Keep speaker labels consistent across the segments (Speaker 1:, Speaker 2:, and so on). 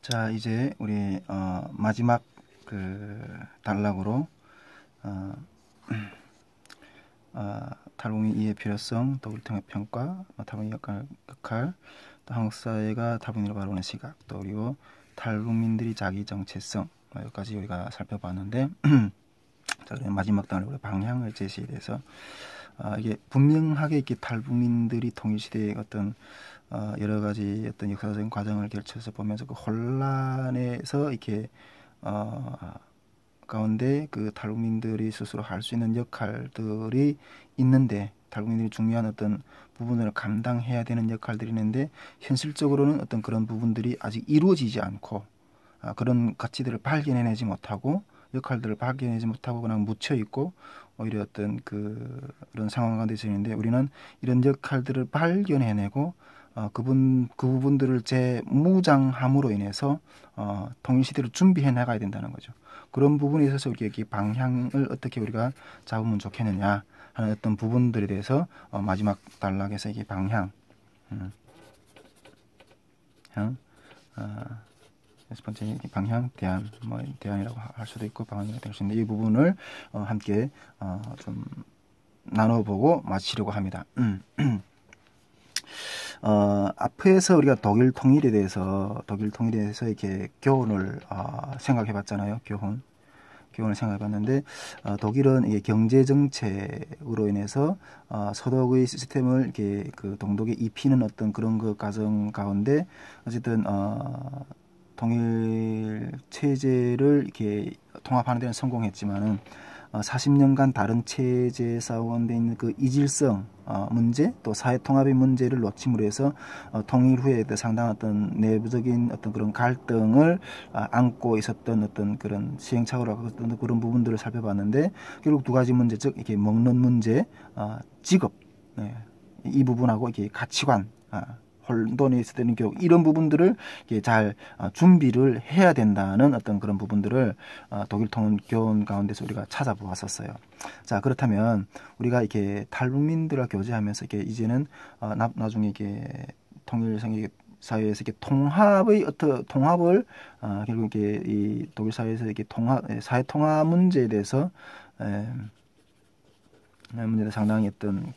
Speaker 1: 자, 이제 우리 마지막 그 단락으로 어, 탈북민 이해 필요성, 독일 통합 평가, 탈북민 역할, 또 한국 사회가 탈북민을 바라보는 시각, 또 그리고 탈북민들이 자기 정체성, 여기까지 우리가 살펴봤는데 자, 그럼 마지막 단락으로 방향을 제시에 대해서 이게 분명하게 이렇게 탈북민들이 통일시대의 어떤 여러 가지 어떤 역사적인 과정을 결쳐서 보면서 그 혼란에서 이렇게 가운데 그 탈북민들이 스스로 할 수 있는 역할들이 있는데, 탈북민들이 중요한 어떤 부분을 감당해야 되는 역할들이 있는데 현실적으로는 어떤 그런 부분들이 아직 이루어지지 않고 그런 가치들을 발견해내지 못하고 역할들을 발견하지 못하고 그냥 묻혀 있고 오히려 어떤 그런 상황 가운데 있는데, 우리는 이런 역할들을 발견해내고 그 부분들을 재무장함으로 인해서 통일 시대를 준비해 나가야 된다는 거죠. 그런 부분에 있어서 이렇게 방향을 어떻게 우리가 잡으면 좋겠느냐 하는 어떤 부분들에 대해서 마지막 단락에서 이게 방향, 첫 번째 방향, 대안, 대안이라고 할 수도 있고 방향이 될 수 있는데, 이 부분을 함께 좀 나눠보고 마치려고 합니다. 앞에서 우리가 독일 통일에 대해서 이렇게 교훈을 생각해봤잖아요. 교훈을 생각해봤는데, 독일은 이게 경제 정책으로 인해서 소득의 시스템을 이렇게 그 동독에 입히는 어떤 그런 그 과정 가운데 어쨌든 통일 체제를 이렇게 통합하는 데는 성공했지만은 40년간 다른 체제에 싸워온 데 있는 그 이질성 문제, 또 사회 통합의 문제를 놓침으로 해서 통일 후에 상당한 어떤 내부적인 어떤 그런 갈등을 안고 있었던 어떤 그런 시행착오라고 했던 그런 부분들을 살펴봤는데, 결국 두 가지 문제, 즉 이렇게 먹는 문제, 직업, 이 부분하고 이렇게 가치관, 혼돈이 있을 때는 교육, 이런 부분들을 잘 준비를 해야 된다는 어떤 그런 부분들을 독일 통일 교훈 가운데서 우리가 찾아보았었어요. 자, 그렇다면 우리가 이렇게 탈북민들과 교제하면서 이렇게 이제는 나중에 이게 통일 사회에서 이렇게 통합을 결국 이렇게 이 독일 사회에서 이렇게 사회 통합 문제에 대해서 문제에 상당히 어떤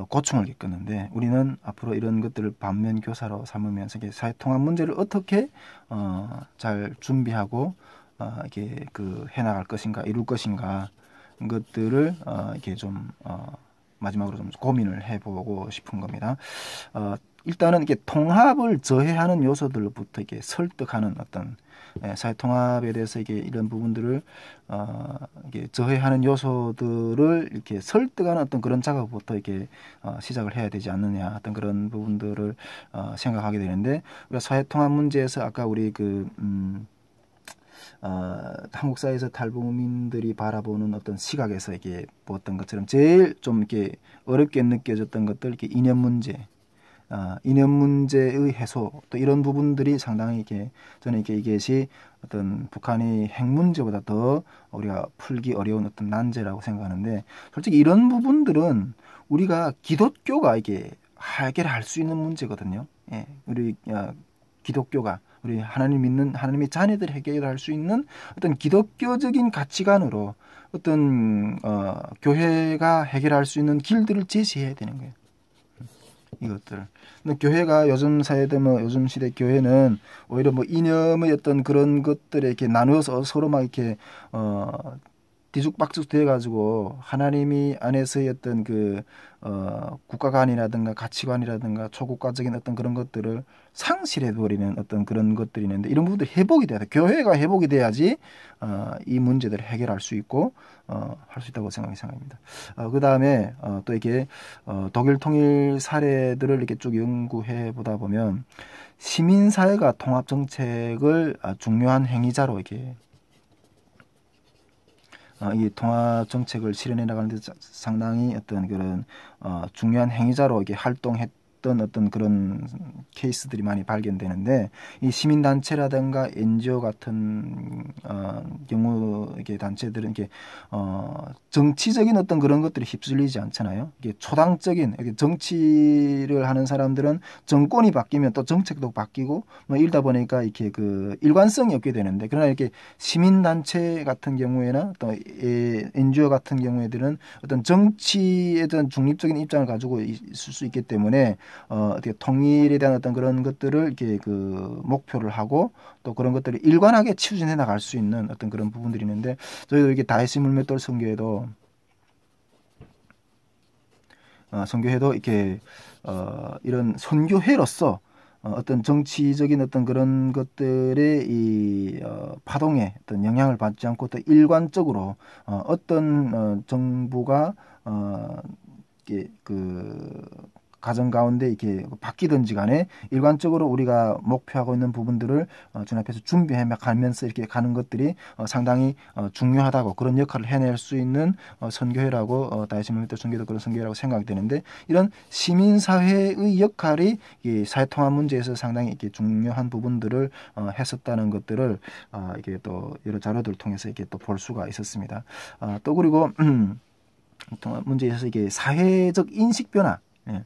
Speaker 1: 고충을 겪었는데, 우리는 앞으로 이런 것들을 반면 교사로 삼으면서 사회 통합 문제를 어떻게 잘 준비하고 이렇게 해나갈 것인가, 이룰 것인가, 것들을 이렇게 좀 마지막으로 좀 고민을 해보고 싶은 겁니다. 일단은 이렇게 통합을 저해하는 요소들부터 이렇게 설득하는 어떤 사회 통합에 대해서 이게 이런 부분들을 이게 저해하는 요소들을 이렇게 설득하는 어떤 그런 작업부터 이렇게 시작을 해야 되지 않느냐, 어떤 그런 부분들을 생각하게 되는데, 우리가 사회 통합 문제에서 아까 우리 한국 사회에서 탈북민들이 바라보는 어떤 시각에서 이게 보았던 것처럼 제일 좀 이렇게 어렵게 느껴졌던 것들, 이렇게 이념 문제의 해소, 또 이런 부분들이 상당히 이렇게 저는 이것이 어떤 북한의 핵 문제보다 더 우리가 풀기 어려운 어떤 난제라고 생각하는데, 솔직히 이런 부분들은 우리가 기독교가 이게 해결할 수 있는 문제거든요. 예, 우리 기독교가 우리 하나님 믿는 하나님의 자녀들이 해결할 수 있는 어떤 기독교적인 가치관으로 어떤 교회가 해결할 수 있는 길들을 제시해야 되는 거예요. 이것들. 근데 교회가 요즘 사회들 요즘 시대 교회는 오히려 이념의 어떤 그런 것들에 이렇게 나누어서 서로 막 이렇게 뒤죽박죽 돼가지고 하나님이 안에서의 어떤 국가관이라든가 가치관이라든가 초국가적인 어떤 그런 것들을 상실해버리는 어떤 그런 것들이 있는데, 이런 부분들이 회복이 돼야 돼. 교회가 회복이 돼야지 이 문제들을 해결할 수 있고 할 수 있다고 생각합니다. 그 다음에 또 이렇게 독일 통일 사례들을 이렇게 쭉 연구해 보다 보면 시민사회가 통합 정책을 중요한 행위자로 이렇게 이 통합 정책을 실현해 나가는 데 상당히 어떤 그런 중요한 행위자로 이렇게 활동했던 어떤 그런 케이스들이 많이 발견되는데, 이 시민단체라든가 NGO 같은 경우 이게 단체들은 이게 정치적인 어떤 그런 것들이 휩쓸리지 않잖아요. 이게 초당적인 이게 정치를 하는 사람들은 정권이 바뀌면 또 정책도 바뀌고 뭐 이러다 보니까 이렇게 그 일관성이 없게 되는데, 그러나 이렇게 시민단체 같은 경우에나 또 NGO 같은 경우에들은 어떤 정치에 대한 중립적인 입장을 가지고 있을 수 있기 때문에 어떻게 통일에 대한 어떤 그런 것들을 이렇게 그 목표를 하고 또 그런 것들을 일관하게 추진해 나갈 수 있는 어떤 그런 부분들이 있는데, 저희도 이렇게 다이스 물맷돌 선교회도 이렇게 이런 선교회로서 어떤 정치적인 어떤 그런 것들의 이 파동에 어떤 영향을 받지 않고 또 일관적으로 어떤 정부가 이게 그 가정 가운데 이렇게 바뀌든지 간에 일관적으로 우리가 목표하고 있는 부분들을 주 앞에서 준비해 가면서 이렇게 가는 것들이 상당히 중요하다고, 그런 역할을 해낼 수 있는 선교회라고 다이스 물맷돌 선교회도 그런 선교회라고 생각이 되는데, 이런 시민사회의 역할이 이 사회통합 문제에서 상당히 이렇게 중요한 부분들을 했었다는 것들을 이게 또 여러 자료들을 통해서 이렇게 또 볼 수가 있었습니다. 또 그리고 통합 문제에서 이게 사회적 인식 변화, 예.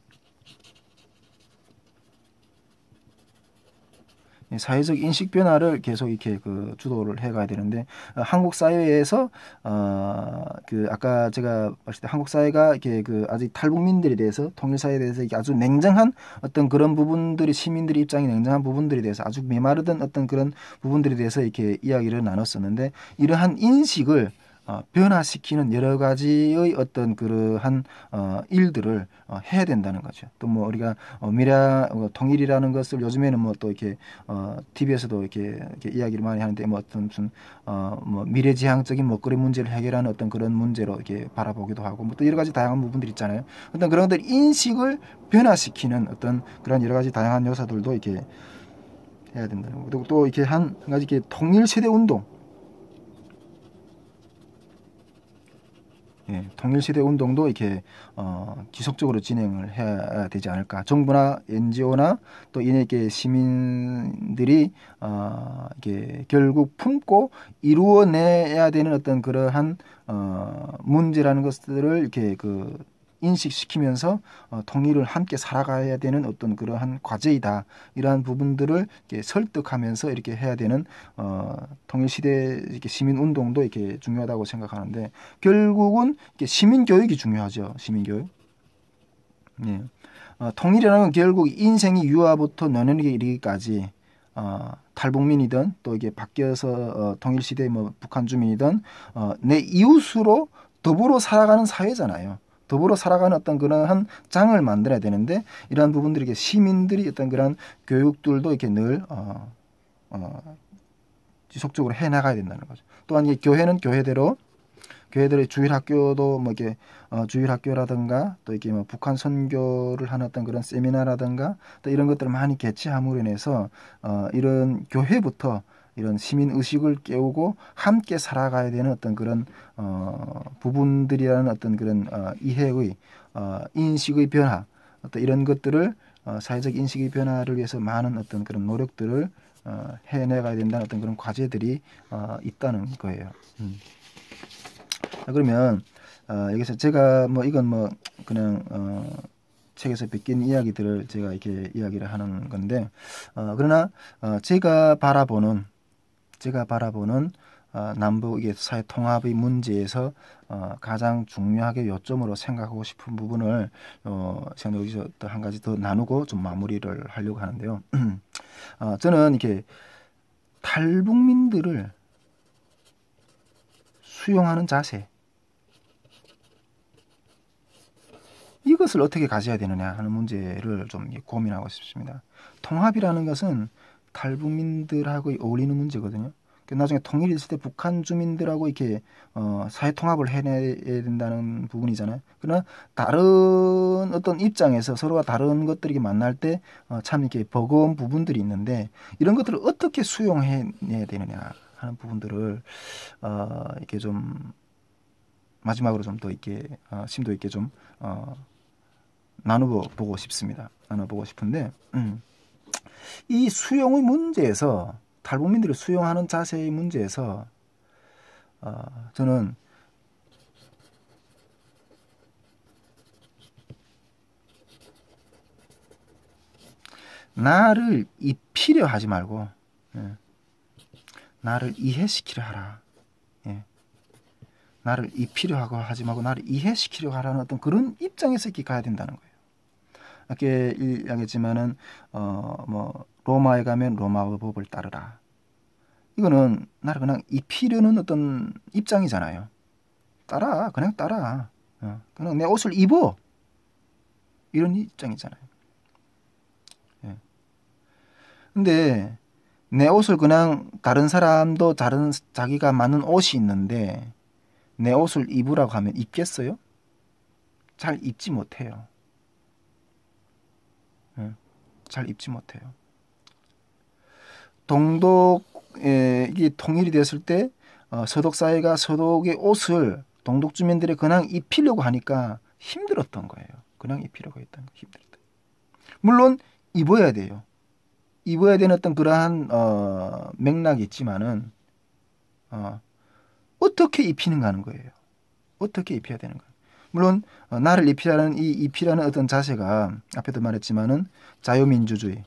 Speaker 1: 사회적 인식 변화를 계속 이렇게 그 주도를 해가야 되는데, 한국 사회에서 그 아까 제가 봤을 때 한국 사회가 이렇게 그 아직 탈북민들에 대해서, 통일 사회에 대해서 이게 아주 냉정한 어떤 그런 부분들이, 시민들의 입장이 냉정한 부분들에 대해서 아주 메마르던 어떤 그런 부분들에 대해서 이렇게 이야기를 나눴었는데, 이러한 인식을 변화시키는 여러 가지의 어떤 그러한 일들을 해야 된다는 거죠. 또 뭐 우리가 통일이라는 것을 요즘에는 뭐 또 이렇게 TV에서도 이렇게 이야기를 많이 하는데, 뭐 어떤 무슨 뭐 미래지향적인 먹거리 문제를 해결하는 어떤 그런 문제로 이렇게 바라보기도 하고, 뭐 또 여러 가지 다양한 부분들이 있잖아요. 어떤 그런 것들 인식을 변화시키는 어떤 그런 여러 가지 다양한 요소들도 이렇게 해야 된다는 거. 그리고 또 이렇게 한 가지 이렇게 통일 세대 운동. 예, 통일시대 운동도 이렇게 지속적으로 진행을 해야 되지 않을까. 정부나 NGO나 또 이렇게 시민들이 이게 결국 품고 이루어내야 되는 어떤 그러한 문제라는 것들을 이렇게 그 인식시키면서 통일을 함께 살아가야 되는 어떤 그러한 과제이다. 이러한 부분들을 이렇게 설득하면서 이렇게 해야 되는 통일시대 이렇게 시민운동도 이렇게 중요하다고 생각하는데, 결국은 이렇게 시민교육이 중요하죠. 시민교육. 예. 통일이라는 건 결국 인생이 유아부터 노년에 이르기까지 탈북민이든 또 이게 바뀌어서 통일시대 뭐 북한 주민이든 내 이웃으로 더불어 살아가는 사회잖아요. 더불어 살아가는 어떤 그러한 장을 만들어야 되는데, 이러한 부분들이 시민들이 어떤 그런 교육들도 이렇게 늘 지속적으로 해 나가야 된다는 거죠. 또한 이 교회는 교회들의 주일학교도 뭐 이렇게 주일학교라든가 또 이렇게 뭐 북한 선교를 하는 어떤 그런 세미나라든가 또 이런 것들을 많이 개최함으로 인해서 이런 교회부터 이런 시민 의식을 깨우고 함께 살아가야 되는 어떤 그런 부분들이라는 어떤 그런 이해의 인식의 변화, 어떤 이런 것들을 사회적 인식의 변화를 위해서 많은 어떤 그런 노력들을 해내가야 된다는 어떤 그런 과제들이 있다는 거예요. 그러면 여기서 제가 뭐 이건 뭐 그냥 책에서 베낀 이야기들을 제가 이렇게 이야기를 하는 건데, 그러나 제가 바라보는 남북의 사회 통합의 문제에서 가장 중요하게 요점으로 생각하고 싶은 부분을 여기서 또 한 가지 더 나누고 좀 마무리를 하려고 하는데요. 저는 이렇게 탈북민들을 수용하는 자세, 이것을 어떻게 가져야 되느냐 하는 문제를 좀 고민하고 싶습니다. 통합이라는 것은 탈북민들하고 어울리는 문제거든요. 나중에 통일이 있을 때 북한 주민들하고 이렇게 사회 통합을 해내야 된다는 부분이잖아요. 그러나 다른 어떤 입장에서 서로가 다른 것들이 만날 때 참 이렇게 버거운 부분들이 있는데, 이런 것들을 어떻게 수용해내야 되느냐 하는 부분들을 이렇게 좀 마지막으로 좀 더 이렇게 심도 있게 좀 나눠보고 싶습니다. 나눠보고 싶은데, 이 수용의 문제에서, 탈북민들을 수용하는 자세의 문제에서 저는 나를 입히려 하지 말고, 나를 이해시키려 하라. 예. 나를 입히려 하고 하지 말고 나를 이해시키려 하라는 어떤 그런 입장에서 이렇게 가야 된다는 거예요. 아까 이야기했지만은 뭐 로마에 가면 로마의 법을 따르라. 이거는 나를 그냥 입히려는 어떤 입장이잖아요. 따라, 그냥 따라. 그냥 내 옷을 입어. 이런 입장이잖아요. 예. 근데 내 옷을 그냥 다른 사람도 다른 자기가 맞는 옷이 있는데 내 옷을 입으라고 하면 입겠어요? 잘 입지 못해요. 잘 입지 못해요. 동독이 통일이 됐을 때 서독 사회가 서독의 옷을 동독 주민들이 그냥 입히려고 하니까 힘들었던 거예요. 그냥 입히려고 했던 거 힘들었다. 물론 입어야 돼요. 입어야 되는 어떤 그러한 맥락이 있지만은 어떻게 입히는가 하는 거예요. 어떻게 입혀야 되는 거예요. 물론 나를 입히라는 이 입히라는 어떤 자세가 앞에도 말했지만은 자유민주주의,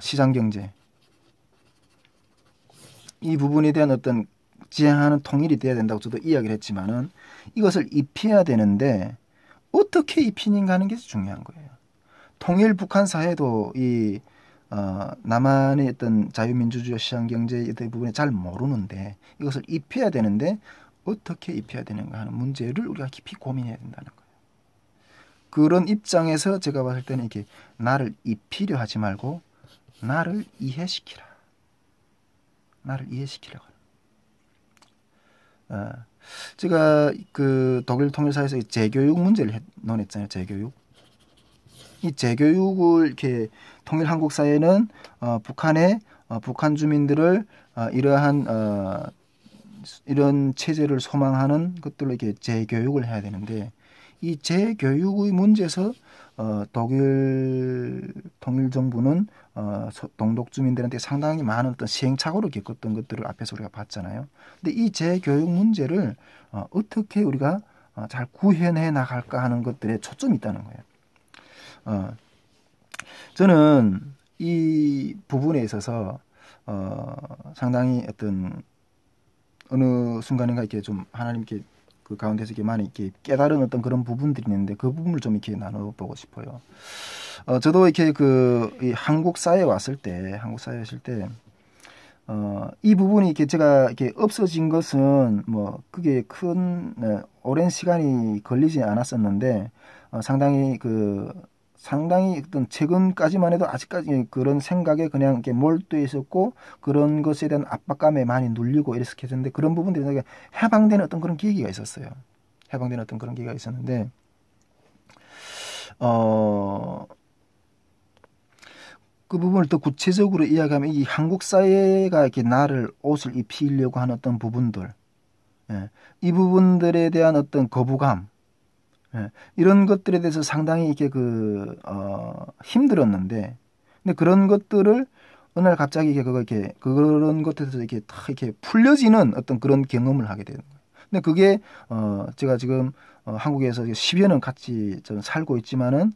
Speaker 1: 시장경제 이 부분에 대한 어떤 지향하는 통일이 돼야 된다고 저도 이야기를 했지만은 이것을 입혀야 되는데 어떻게 입히는가 하는 게 중요한 거예요. 통일 북한 사회도 이 남한의 어떤 자유민주주의 시장경제의 부분에 잘 모르는데 이것을 입혀야 되는데 어떻게 입혀야 되는가 하는 문제를 우리가 깊이 고민해야 된다는 거예요. 그런 입장에서 제가 봤을 때는 이렇게 나를 입히려 하지 말고 나를 이해시키라. 나를 이해시키려고 하는. 제가 그 독일 통일사에서 재교육 문제를 논했잖아요. 재교육. 이 재교육을 이렇게 통일 한국 사회는 북한의 북한 주민들을 이러한 이런 체제를 소망하는 것들로 이렇게 재교육을 해야 되는데 이 재교육의 문제에서 독일 통일 정부는 동독 주민들한테 상당히 많은 어떤 시행착오를 겪었던 것들을 앞에서 우리가 봤잖아요. 근데 이 재교육 문제를 어떻게 우리가 잘 구현해 나갈까 하는 것들에 초점이 있다는 거예요. 저는 이 부분에 있어서 상당히 어떤 어느 순간인가 이렇게 좀 하나님께 그 가운데서 이렇게 많이 이렇게 깨달은 어떤 그런 부분들이 있는데 그 부분을 좀 이렇게 나눠보고 싶어요. 저도 이렇게 이 한국 사회에 왔을 때, 이 부분이 이렇게 제가 이렇게 없어진 것은 뭐 그게 큰 오랜 시간이 걸리지 않았었는데 상당히 어떤 최근까지만 해도 아직까지 그런 생각에 그냥 이렇게 몰두해 있었고 그런 것에 대한 압박감에 많이 눌리고 이렇게 했는데 그런 부분들이 해방되는 어떤 그런 계기가 있었어요. 해방되는 어떤 그런 계기가 있었는데 그 부분을 더 구체적으로 이야기하면 이 한국 사회가 이렇게 나를 옷을 입히려고 하는 어떤 부분들, 이 부분들에 대한 어떤 거부감, 이런 것들에 대해서 상당히 이렇게 힘들었는데, 근데 그런 것들을 어느 날 갑자기 그런 것들에서 이렇게 탁 이렇게 풀려지는 어떤 그런 경험을 하게 되는 거예요. 근데 그게 제가 지금 한국에서 10여 년 같이 저는 살고 있지만은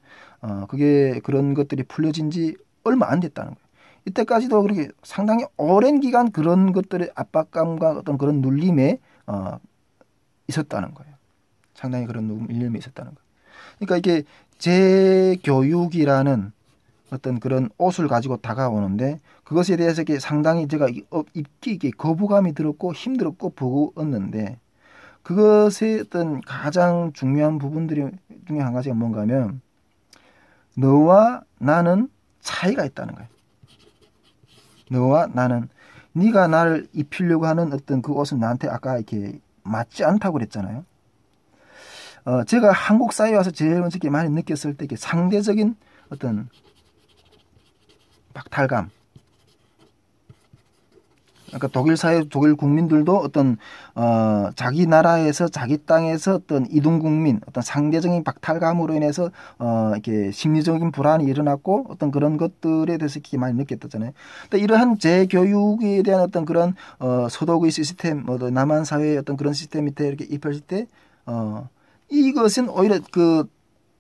Speaker 1: 그게 그런 것들이 풀려진 지 얼마 안 됐다는 거예요. 이때까지도 그렇게 상당히 오랜 기간 그런 것들의 압박감과 어떤 그런 눌림에 있었다는 거예요. 상당히 그런 눌림이 있었다는 거예요. 그러니까 이게 재교육이라는 어떤 그런 옷을 가지고 다가오는데 그것에 대해서 이게 상당히 제가 입기 거부감이 들었고 힘들었고 버거웠는데 그것의 어떤 가장 중요한 부분들이 중에 한 가지가 뭔가 하면 너와 나는 차이가 있다는 거예요. 너와 나는 네가 나를 입히려고 하는 어떤 그 옷은 나한테 아까 이렇게 맞지 않다고 그랬잖아요. 제가 한국 사회에 와서 제일 먼저 많이 느꼈을 때 상대적인 어떤 박탈감, 그러니까 독일 사회, 독일 국민들도 어떤 자기 나라에서 자기 땅에서 어떤 이동 국민, 어떤 상대적인 박탈감으로 인해서 이렇게 심리적인 불안이 일어났고 어떤 그런 것들에 대해서 이렇게 많이 느꼈다잖아요. 또 이러한 재교육에 대한 어떤 그런 서독의 시스템, 뭐 남한 사회의 어떤 그런 시스템 밑에 이렇게 입혔을 때 이것은 오히려 그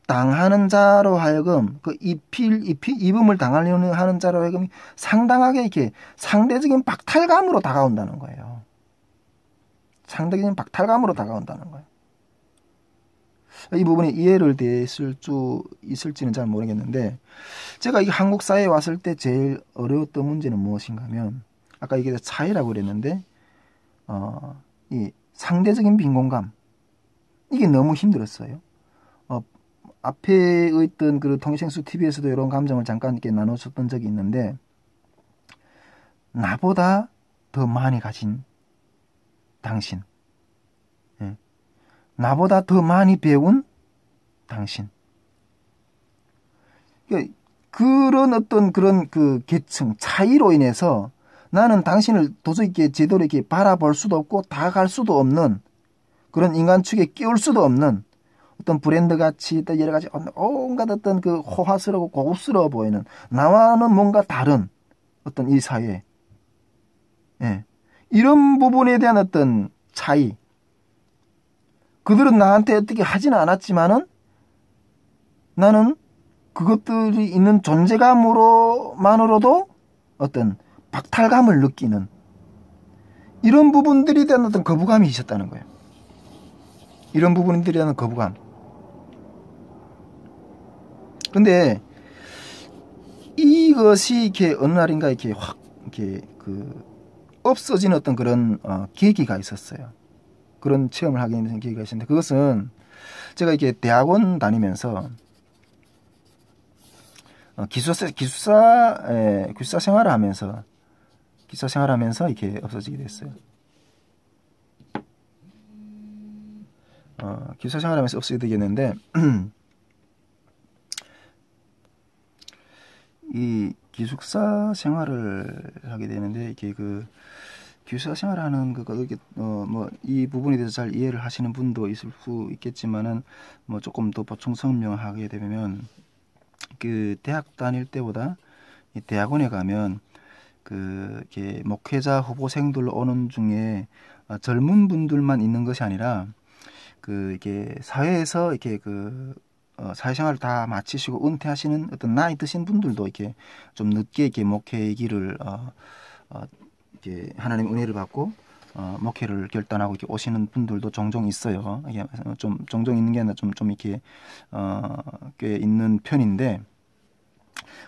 Speaker 1: 당하는 자로 하여금 그 입음을 당하려는 하는 자로 하여금 상당하게 이렇게 상대적인 박탈감으로 다가온다는 거예요. 상대적인 박탈감으로 다가온다는 거예요. 이 부분이 이해를 됐을 수 있을지는 잘 모르겠는데 제가 이 한국 사회에 왔을 때 제일 어려웠던 문제는 무엇인가 하면 아까 이게 차이라고 그랬는데 이 상대적인 빈곤감 이게 너무 힘들었어요. 앞에 있던 그 통일생수 TV에서도 이런 감정을 잠깐 이렇게 나눴었던 적이 있는데 나보다 더 많이 가진 당신, 나보다 더 많이 배운 당신. 그런 어떤 그런 그 계층 차이로 인해서 나는 당신을 도저히 이렇게 제대로 이렇게 바라볼 수도 없고 다가갈 수도 없는 그런 인간축에 끼울 수도 없는 어떤 브랜드 가치, 또 여러 가지 온갖 어떤 그 호화스러워 고급스러워 보이는 나와는 뭔가 다른 어떤 이 사회, 이런 부분에 대한 어떤 차이. 그들은 나한테 어떻게 하지는 않았지만은 나는 그것들이 있는 존재감으로만으로도 어떤 박탈감을 느끼는 이런 부분들에 대한 어떤 거부감이 있었다는 거예요. 이런 부분들에 대한 거부감. 근데 이것이 이렇게 어느 날인가 이렇게 확 이렇게 그 없어진 어떤 그런 계기가 있었어요. 그런 체험을 하게 되는 계기가 있었는데 그것은 제가 이렇게 대학원 다니면서 기숙사 생활을 하면서 이렇게 없어지게 됐어요. 기숙사 생활하면서 없어지게 되겠는데 이 기숙사 생활을 하게 되는데 이게 그 기숙사 생활하는 그거 이렇게 뭐 이 부분에 대해서 잘 이해를 하시는 분도 있을 수 있겠지만은 뭐 조금 더 보충 설명하게 되면 그 대학 다닐 때보다 이 대학원에 가면 그 이렇게 목회자 후보생들 오는 중에 젊은 분들만 있는 것이 아니라 그 이게 사회에서 이렇게 그 사회생활을 다 마치시고 은퇴하시는 어떤 나이 드신 분들도 이렇게 좀 늦게 이렇게 목회의 길을 이렇게 하나님 은혜를 받고 목회를 결단하고 이렇게 오시는 분들도 종종 있어요. 이게 좀 종종 있는 게 아니라 좀 이렇게 꽤 있는 편인데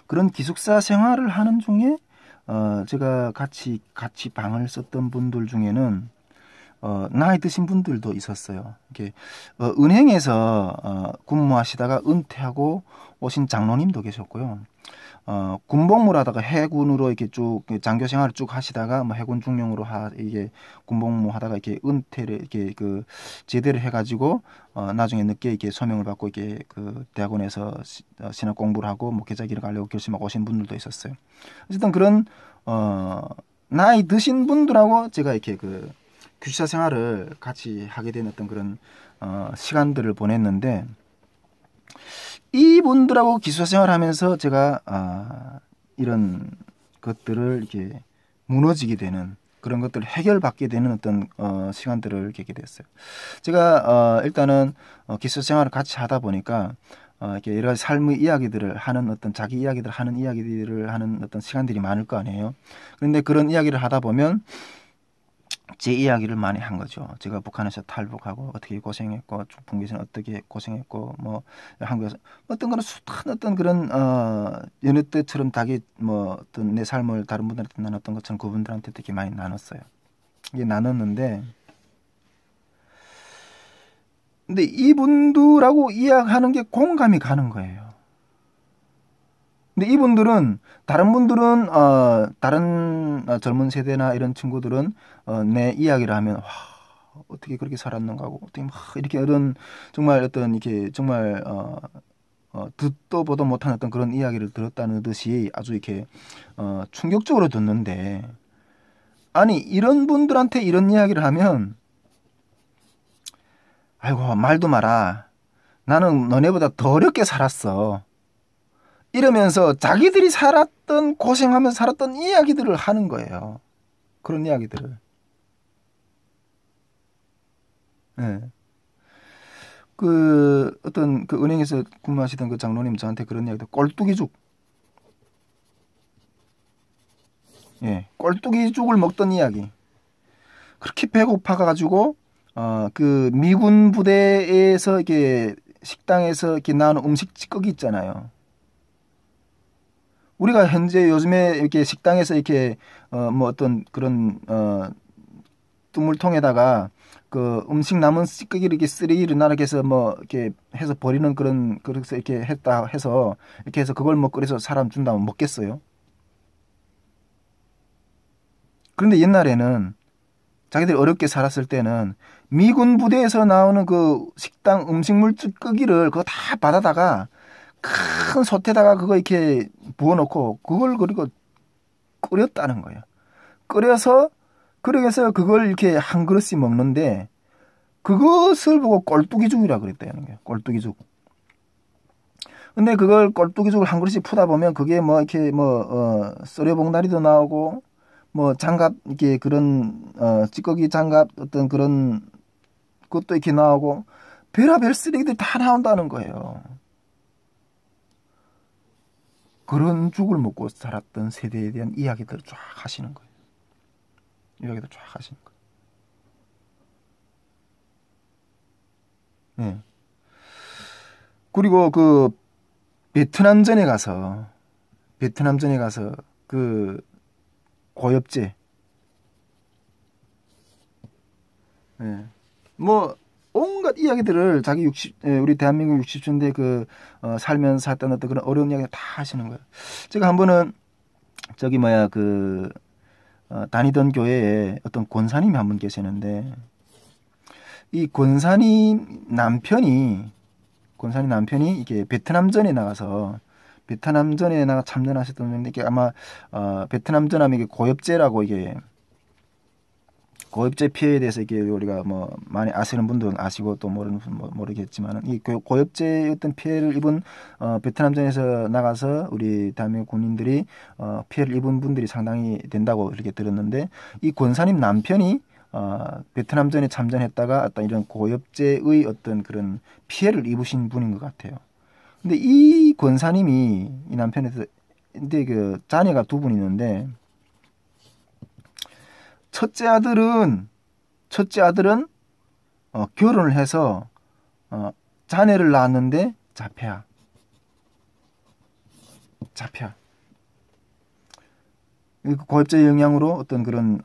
Speaker 1: 그런 기숙사 생활을 하는 중에 제가 같이 방을 썼던 분들 중에는 나이 드신 분들도 있었어요. 이렇게 은행에서 근무하시다가 은퇴하고 오신 장로님도 계셨고요. 군복무를 하다가 해군으로 이렇게 쭉 장교 생활을 쭉 하시다가 뭐 해군 중령으로 이게 군복무 하다가 이렇게 은퇴를 이렇게 그 제대를 해가지고 나중에 늦게 이렇게 소명을 받고 이렇게 그 대학원에서 신학 공부를 하고 목회자 길을 가려고 결심하고 오신 분들도 있었어요. 어쨌든 그런 나이 드신 분들하고 제가 이렇게 그 기숙사 생활을 같이 하게 된 어떤 그런 시간들을 보냈는데 이분들하고 기숙사 생활하면서 제가 이런 것들을 이렇게 무너지게 되는 그런 것들을 해결받게 되는 어떤 시간들을 겪게 됐어요. 제가 일단은 기숙사 생활을 같이 하다 보니까 이렇게 여러 가지 삶의 이야기들을 하는 어떤 자기 이야기들을 하는 어떤 시간들이 많을 거 아니에요. 그런데 그런 이야기를 하다 보면 제 이야기를 많이 한 거죠. 제가 북한에서 탈북하고 어떻게 고생했고 북에서는 어떻게 고생했고 뭐 한국에서 어떤 그런 숱한 어떤 그런 여느 때처럼 뭐 어떤 내 삶을 다른 분들한테 나눴던 것처럼 그분들한테 되게 많이 나눴어요. 이게 나눴는데 근데 이분들하고 이야기하는 게 공감이 가는 거예요. 근데 이분들은 다른 분들은 다른 젊은 세대나 이런 친구들은 내 이야기를 하면 와, 어떻게 그렇게 살았는가 하고 어떻게 막 이렇게 정말 어떤 이렇게 정말 듣도 보도 못한 어떤 그런 이야기를 들었다는 듯이 아주 이렇게 충격적으로 듣는데 아니 이런 분들한테 이런 이야기를 하면 아이고 말도 마라. 나는 너네보다 더 어렵게 살았어. 이러면서 자기들이 살았던 고생하면서 살았던 이야기들을 하는 거예요. 그런 이야기들을. 네. 그 어떤 그 은행에서 근무하시던 그 장로님 저한테 그런 이야기도 꼴뚜기죽. 예, 꼴뚜기죽을 먹던 이야기. 그렇게 배고파 가지고 그 미군 부대에서 이렇게 식당에서 이렇게 나오는 음식 찌꺼기 있잖아요. 우리가 현재 요즘에 이렇게 식당에서 이렇게 뭐 어떤 그런 뚜물통에다가 그 음식 남은 찌꺼기를 이렇게 쓰레기를 나락해서 뭐 이렇게 해서 버리는 그런 그래서 이렇게 했다 해서 이렇게 해서 그걸 먹고 그래서 사람 준다면 먹겠어요? 그런데 옛날에는 자기들이 어렵게 살았을 때는 미군 부대에서 나오는 그 식당 음식물 찌꺼기를 그거 다 받아다가 큰 솥에다가 그거 이렇게 부어놓고 그걸 그리고 끓였다는 거예요. 끓여서 그래서 그걸 이렇게 한 그릇씩 먹는데 그것을 보고 꼴뚜기죽이라 그랬다는 거예요. 꼴뚜기죽. 근데 그걸 꼴뚜기죽을 한 그릇씩 푸다 보면 그게 뭐 이렇게 뭐 썰여봉다리도 나오고 뭐 장갑 이렇게 그런 찌꺼기 장갑 어떤 그런 것도 이렇게 나오고 별의별 쓰레기들 다 나온다는 거예요. 그런 죽을 먹고 살았던 세대에 대한 이야기들을 쫙 하시는 거예요. 이야기들 쫙 하시는 거예요. 네. 그리고 그 베트남전에 가서 그 고엽제 네. 뭐 온갖 이야기들을 자기 우리 대한민국 60년대 그 살면서 했던 어떤 그런 어려운 이야기 다 하시는 거예요. 제가 한 번은 저기 뭐야 그 다니던 교회에 어떤 권사님이 한 분 계시는데 이 권사님 남편이 이게 베트남전에 나가 참전하셨던 분인데 이게 아마 베트남전 하면 이게 고엽제라고 이게 고엽제 피해에 대해서 이게 우리가 뭐 많이 아시는 분들은 아시고 또 모르는 분 모르겠지만은 이 고엽제 어떤 피해를 입은 베트남전에서 나가서 우리 대한민국 군인들이 피해를 입은 분들이 상당히 된다고 이렇게 들었는데 이 권사님 남편이 베트남전에 참전했다가 어떤 이런 고엽제의 어떤 그런 피해를 입으신 분인 것 같아요. 근데 이 권사님이 이 남편에서 근데 그 자녀가 두 분 있는데 첫째 아들은 결혼을 해서 자녀를 낳았는데 잡혀. 고엽제 영향으로 어떤 그런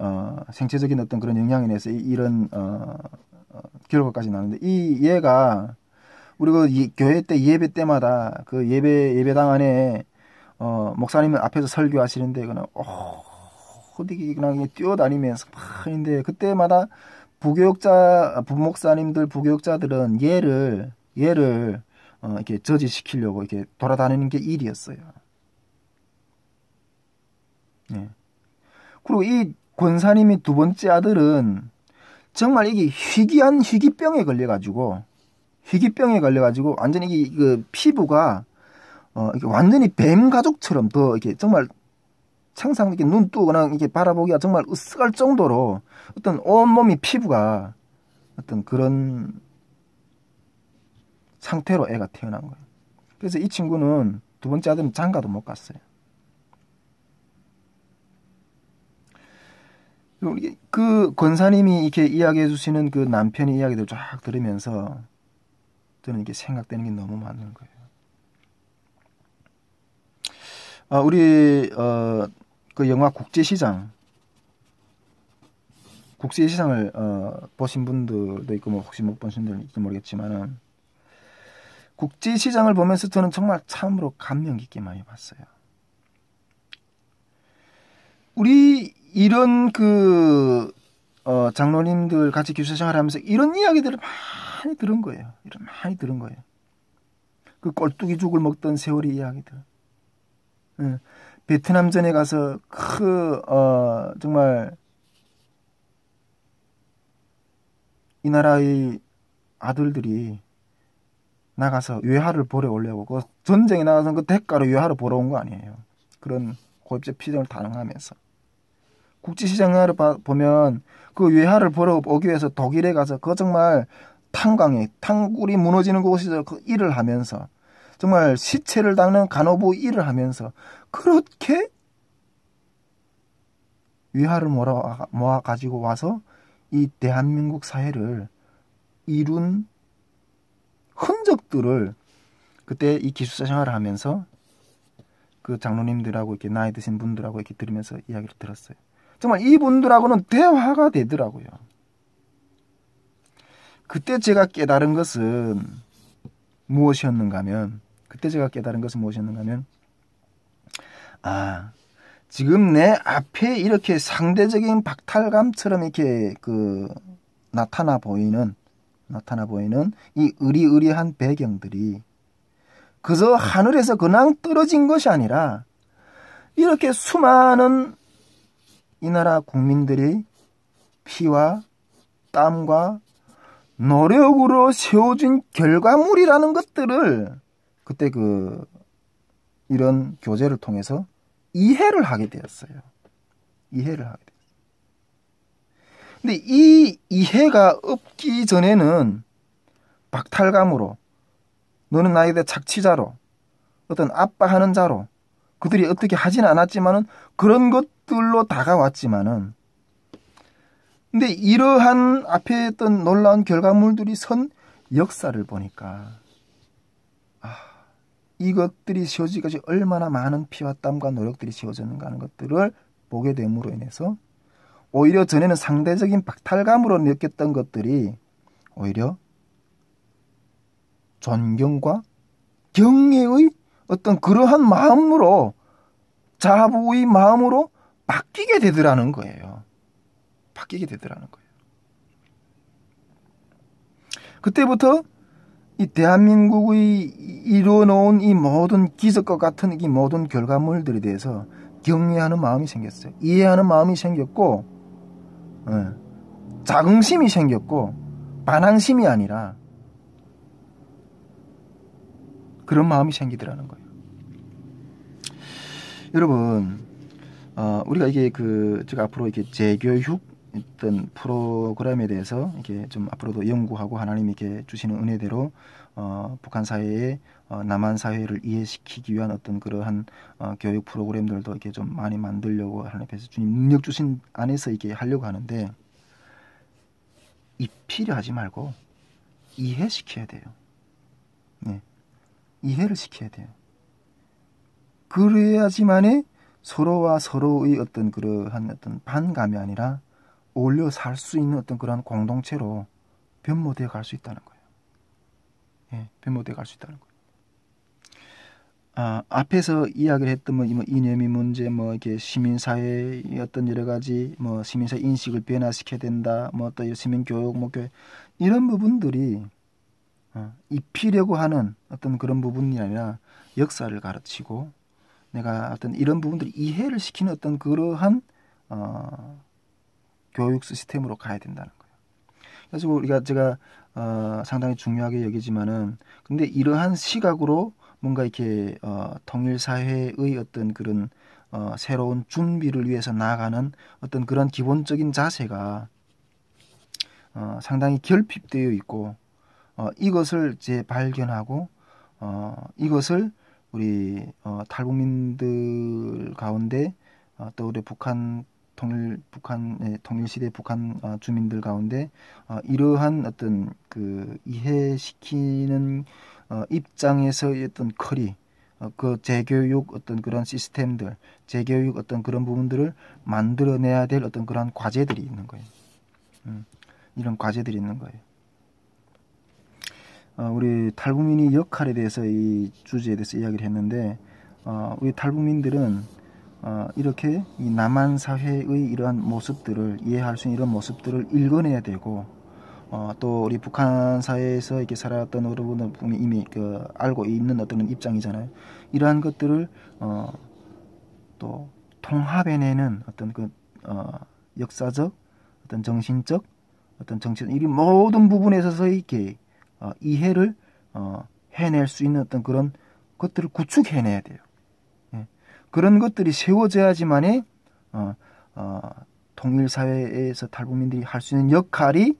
Speaker 1: 생체적인 어떤 그런 영향에 의해서 이런 결과까지 나는데 이 얘가 우리가 교회 때 예배 때마다 그 예배당 안에 목사님은 앞에서 설교하시는데 그냥 어디 그냥 뛰어다니면서 막 있는데 그때마다 부교육자들은 얘를 이렇게 저지시키려고 이렇게 돌아다니는 게 일이었어요. 네. 그리고 이 권사님이 두 번째 아들은 정말 이게 희귀한 희귀병에 걸려가지고 완전히 이게 그 피부가 이게 완전히 뱀 가죽처럼 더 이렇게 정말 항상 이렇게 눈 뜨거나 이렇게 바라보기가 정말 으쓱할 정도로 어떤 온몸이 피부가 어떤 그런 상태로 애가 태어난 거예요. 그래서 이 친구는 두 번째 아들은 장가도 못 갔어요. 그 권사님이 이렇게 이야기해 주시는 그 남편의 이야기들 쫙 들으면서 저는 이게 생각되는 게 너무 많은 거예요. 우리 그 영화 국제시장을 보신 분들도 있고 뭐 혹시 못 보신 분들도 있을지 모르겠지만은 국제시장을 보면서 저는 정말 참으로 감명 깊게 많이 봤어요. 우리 이런 그 장로님들 같이 교사생활 하면서 이런 이야기들을 많이 들은 거예요. 그 꼴뚜기죽을 먹던 세월의 이야기들. 베트남전에 가서 정말 이 나라의 아들들이 나가서 외화를 보러 오려고 그 전쟁에 나가서 그 대가로 외화를 보러 온 거 아니에요. 그런 고립적 피정을 단행하면서 국제시장을 보면 그 외화를 보러 오기 위해서 독일에 가서 그 정말 탄광에 탕굴이 무너지는 곳에서 그 일을 하면서 정말 시체를 닦는 간호부 일을 하면서 그렇게 외화를 모아 가지고 와서 이 대한민국 사회를 이룬 흔적들을 그때 이 기숙사 생활을 하면서 그 장로님들하고 이렇게 나이 드신 분들하고 이렇게 들으면서 이야기를 들었어요. 정말 이분들하고는 대화가 되더라고요. 그때 제가 깨달은 것은 무엇이었는가 하면 지금 내 앞에 이렇게 상대적인 박탈감처럼 이렇게 나타나 보이는 이 의리의리한 배경들이 그저 하늘에서 그냥 떨어진 것이 아니라 이렇게 수많은 이 나라 국민들이 피와 땀과 노력으로 세워진 결과물이라는 것들을 그때 이런 교제를 통해서 이해를 하게 되었어요. 근데 이 이해가 없기 전에는 박탈감으로 너는 나에 대해 착취자로 어떤 압박하는 자로 그들이 어떻게 하지는 않았지만은 그런 것들로 다가왔지만은 근데 이러한 앞에 있던 놀라운 결과물들이 선 역사를 보니까 이것들이 세워지기까지 얼마나 많은 피와 땀과 노력들이 세워졌는가 하는 것들을 보게 됨으로 인해서 오히려 전에는 상대적인 박탈감으로 느꼈던 것들이 오히려 존경과 경애의 어떤 그러한 마음으로 자부의 마음으로 바뀌게 되더라는 거예요. 그때부터 이 대한민국의 이루어놓은 이 모든 기적과 같은 이 모든 결과물들에 대해서 경외하는 마음이 생겼어요. 이해하는 마음이 생겼고 자긍심이 생겼고 반항심이 아니라 그런 마음이 생기더라는 거예요. 여러분, 우리가 이게 제가 앞으로 이렇게 재교육 어떤 프로그램에 대해서 이렇게 좀 앞으로도 연구하고 하나님이 이렇게 주시는 은혜대로 북한 사회에 남한 사회를 이해시키기 위한 어떤 그러한 교육 프로그램들도 이렇게 좀 많이 만들려고 하나님께서 주님 능력 주신 안에서 이렇게 하려고 하는데 입히려 하지 말고 이해시켜야 돼요. 네. 이해를 시켜야 돼요. 그래야지만이 서로와 서로의 어떤 그러한 어떤 반감이 아니라 어울려 살 수 있는 어떤 그런 공동체로 변모되어 갈 수 있다는 거예요. 예, 변모되어 갈 수 있다는 거예요. 앞에서 이야기를 했던 이념의 문제, 이렇게 시민사회의 어떤 여러 가지, 시민사회 인식을 변화시켜야 된다, 또 시민교육, 이런 부분들이 입히려고 하는 어떤 그런 부분이 아니라 역사를 가르치고 내가 어떤 이런 부분들을 이해를 시키는 어떤 그러한 교육 시스템으로 가야 된다는 거예요. 그래서 제가 상당히 중요하게 여기지만은 근데 이러한 시각으로 뭔가 이렇게 통일 사회의 어떤 그런 새로운 준비를 위해서 나아가는 어떤 그런 기본적인 자세가 상당히 결핍되어 있고 이것을 재발견하고 이것을 우리 탈북민들 가운데 또 우리 북한 통일시대 북한 주민들 가운데 이러한 어떤 이해시키는 입장에서의 어떤 커리 재교육 어떤 그런 시스템들 재교육 어떤 그런 부분들을 만들어내야 될 어떤 그런 과제들이 있는 거예요. 이런 과제들이 있는 거예요. 우리 탈북민의 역할에 대해서 이 주제에 대해서 이야기를 했는데 우리 탈북민들은 이렇게 이 남한 사회의 이러한 모습들을 이해할 수 있는 이런 모습들을 읽어내야 되고 또 우리 북한 사회에서 이렇게 살아왔던 여러분은 이미 알고 있는 어떤 입장이잖아요. 이러한 것들을 또 통합해내는 어떤 역사적 어떤 정신적 어떤 정치, 이 모든 부분에 있어서 이렇게 이해를 해낼 수 있는 어떤 그런 것들을 구축해내야 돼요. 예. 그런 것들이 세워져야지만이 통일 사회에서 탈북민들이 할 수 있는 역할이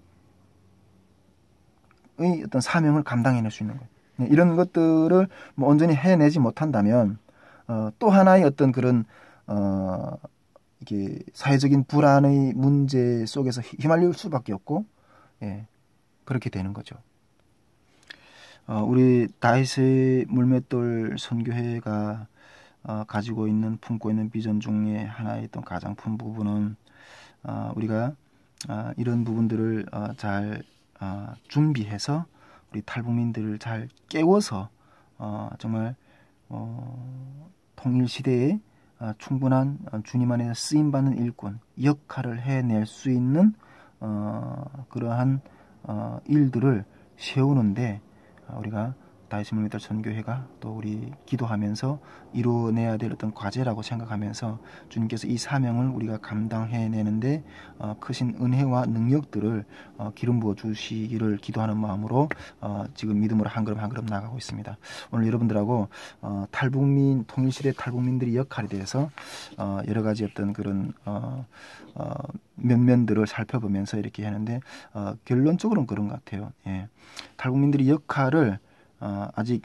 Speaker 1: 어떤 사명을 감당해낼 수 있는 거예요. 예. 이런 것들을 뭐 온전히 해내지 못한다면 또 하나의 어떤 그런 이게 사회적인 불안의 문제 속에서 휘말릴 수밖에 없고, 예, 그렇게 되는 거죠. 우리 다윗의 물맷돌 선교회가 가지고 있는 품고 있는 비전 중에 하나의 어떤 가장 큰 부분은 우리가 이런 부분들을 잘 준비해서 우리 탈북민들을 잘 깨워서 정말 통일 시대에 충분한 주님 안에서 쓰임받는 일꾼 역할을 해낼 수 있는 그러한 일들을 세우는데 우리가 다윗의 물맷돌 선교회가 또 우리 기도하면서 이루어내야 될 어떤 과제라고 생각하면서 주님께서 이 사명을 우리가 감당해내는데 크신 은혜와 능력들을 기름 부어 주시기를 기도하는 마음으로 지금 믿음으로 한 걸음 한 걸음 나가고 있습니다. 오늘 여러분들하고 탈북민 통일시대 탈북민들의 역할에 대해서 여러 가지 어떤 그런 면면들을 살펴보면서 이렇게 하는데 결론적으로는 그런 것 같아요. 예. 탈북민들의 역할을 아직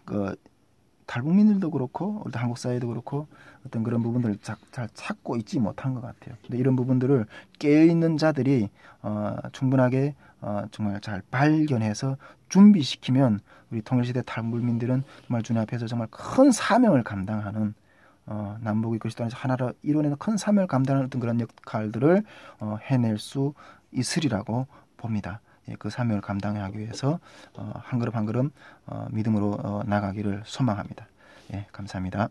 Speaker 1: 탈북민들도 그렇고 우리 한국 사회도 그렇고 어떤 그런 부분들을 잘 찾고 있지 못한 것 같아요. 근데 이런 부분들을 깨어있는 자들이 충분하게 정말 잘 발견해서 준비시키면 우리 통일시대 탈북민들은 정말 주님 앞에서 정말 큰 사명을 감당하는 남북의 그리스도 안에서 하나로 이루어내는 큰 사명을 감당하는 어떤 그런 역할들을 해낼 수 있으리라고 봅니다. 예, 그 사명을 감당하기 위해서 한 걸음 한 걸음 믿음으로 나가기를 소망합니다. 예, 감사합니다.